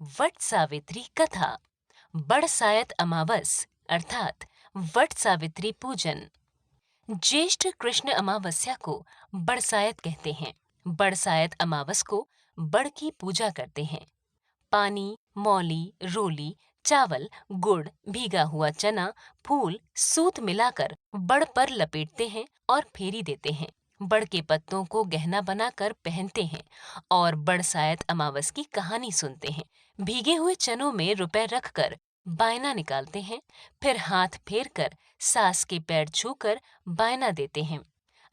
वट सावित्री कथा। बड़सायत अमावस अर्थात वट सावित्री पूजन। ज्येष्ठ कृष्ण अमावस्या को बड़सायत कहते हैं। बड़सायत अमावस को बड़ की पूजा करते हैं। पानी, मौली, रोली, चावल, गुड़, भीगा हुआ चना, फूल, सूत मिलाकर बड़ पर लपेटते हैं और फेरी देते हैं। बड़ के पत्तों को गहना बनाकर पहनते हैं और बड़सायत अमावस की कहानी सुनते हैं। भीगे हुए चनों में रुपए रखकर बायना निकालते हैं, फिर हाथ फेर कर सास के पैर छूकर बायना देते हैं।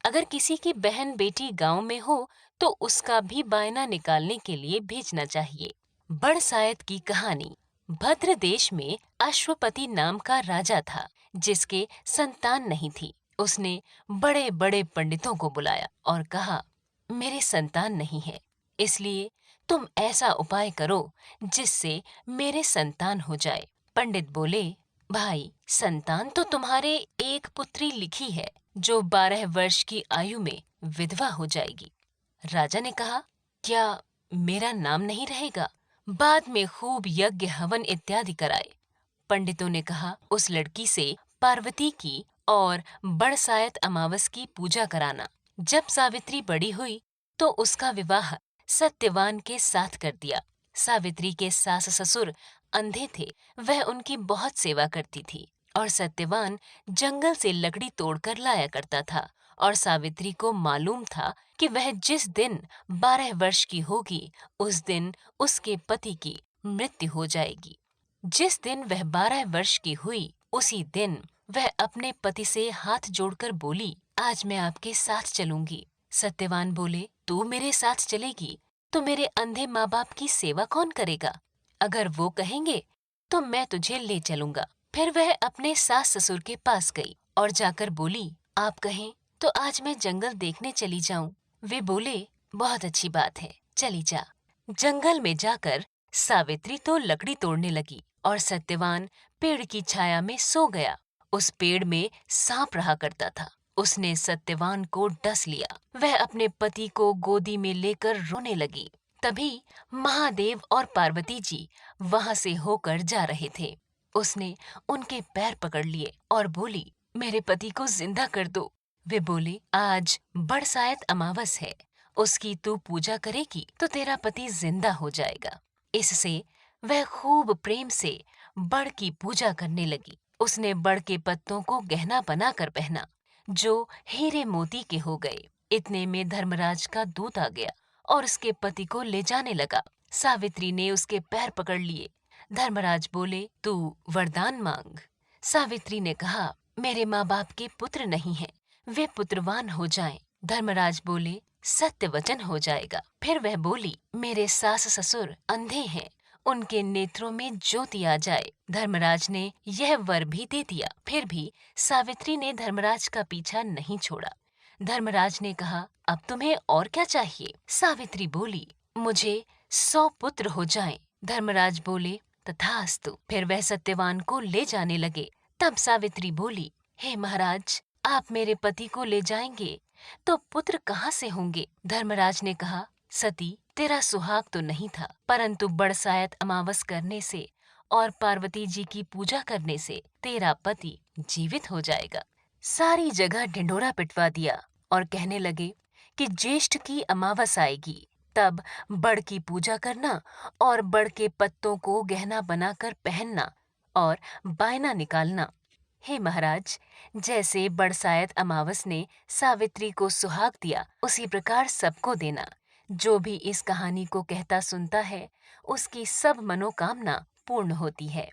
अगर किसी की बहन बेटी गांव में हो तो उसका भी बायना निकालने के लिए भेजना चाहिए। बड़सायत की कहानी। भद्र देश में अश्वपति नाम का राजा था, जिसके संतान नहीं थी। उसने बड़े बड़े पंडितों को बुलाया और कहा, मेरे संतान नहीं है, इसलिए तुम ऐसा उपाय करो जिससे मेरे संतान हो जाए। पंडित बोले, भाई, संतान तो तुम्हारे एक पुत्री लिखी है, जो 12 वर्ष की आयु में विधवा हो जाएगी। राजा ने कहा, क्या मेरा नाम नहीं रहेगा? बाद में खूब यज्ञ हवन इत्यादि कराए। पंडितों ने कहा, उस लड़की से पार्वती की और बड़सायत अमावस की पूजा कराना। जब सावित्री बड़ी हुई तो उसका विवाह सत्यवान के साथ कर दिया। सावित्री के सास ससुर अंधे थे, वह उनकी बहुत सेवा करती थी और सत्यवान जंगल से लकड़ी तोड़कर लाया करता था और सावित्री को मालूम था कि वह जिस दिन 12 वर्ष की होगी उस दिन उसके पति की मृत्यु हो जाएगी। जिस दिन वह 12 वर्ष की हुई उसी दिन वह अपने पति से हाथ जोड़कर बोली, आज मैं आपके साथ चलूंगी। सत्यवान बोले, तू मेरे साथ चलेगी तो मेरे अंधे माँ बाप की सेवा कौन करेगा? अगर वो कहेंगे तो मैं तुझे ले चलूंगा। फिर वह अपने सास ससुर के पास गई और जाकर बोली, आप कहें तो आज मैं जंगल देखने चली जाऊं। वे बोले, बहुत अच्छी बात है, चली जा। जंगल में जाकर सावित्री तो लकड़ी तोड़ने लगी और सत्यवान पेड़ की छाया में सो गया। उस पेड़ में सांप रहा करता था। उसने सत्यवान को डस लिया। वह अपने पति को गोदी में लेकर रोने लगी। तभी महादेव और पार्वती जी वहां से होकर जा रहे थे। उसने उनके पैर पकड़ लिए और बोली, मेरे पति को जिंदा कर दो। वे बोले, आज बड़सायत अमावस है, उसकी तू पूजा करेगी तो तेरा पति जिंदा हो जाएगा। इससे वह खूब प्रेम से बड़ की पूजा करने लगी। उसने बड़ के पत्तों को गहना बनाकर पहना, जो हीरे मोती के हो गए। इतने में धर्मराज का दूत आ गया और उसके पति को ले जाने लगा। सावित्री ने उसके पैर पकड़ लिए। धर्मराज बोले, तू वरदान मांग। सावित्री ने कहा, मेरे माँ बाप के पुत्र नहीं हैं, वे पुत्रवान हो जाएं। धर्मराज बोले, सत्य वचन हो जाएगा। फिर वह बोली, मेरे सास ससुर अंधे हैं, उनके नेत्रों में ज्योति आ जाए। धर्मराज ने यह वर भी दे दिया। फिर भी सावित्री ने धर्मराज का पीछा नहीं छोड़ा। धर्मराज ने कहा, अब तुम्हें और क्या चाहिए? सावित्री बोली, मुझे 100 पुत्र हो जाएं। धर्मराज बोले, तथास्तु। फिर वह सत्यवान को ले जाने लगे। तब सावित्री बोली, हे महाराज, आप मेरे पति को ले जाएंगे तो पुत्र कहाँ से होंगे? धर्मराज ने कहा, सती, तेरा सुहाग तो नहीं था, परंतु बड़सायत अमावस करने से और पार्वती जी की पूजा करने से तेरा पति जीवित हो जाएगा। सारी जगह ढिंढोरा पिटवा दिया और कहने लगे कि ज्येष्ठ की अमावस आएगी, तब बड़ की पूजा करना और बड़ के पत्तों को गहना बनाकर पहनना और बायना निकालना। हे महाराज, जैसे बड़सायत अमावस ने सावित्री को सुहाग दिया, उसी प्रकार सबको देना। जो भी इस कहानी को कहता सुनता है, उसकी सब मनोकामना पूर्ण होती है।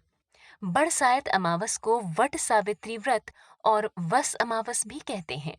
बड़सायत अमावस को वट सावित्री व्रत और वस अमावस भी कहते हैं।